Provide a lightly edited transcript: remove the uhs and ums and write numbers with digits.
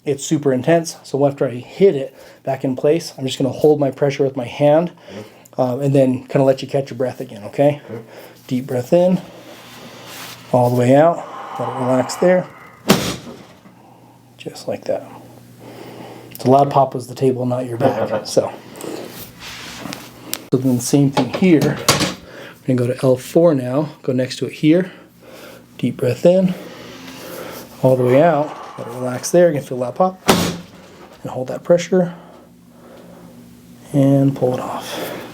it's super intense. So after I hit it back in place, I'm just going to hold my pressure with my hand and then kind of let you catch your breath again, okay? Deep breath in, all the way out. Let it relax there. Just like that. The loud pop was the table, not your back. So then the same thing here. I'm going to go to L4 now. Go next to it here. Deep breath in, all the way out. Let it relax there. You can feel that pop. And hold that pressure. And pull it off.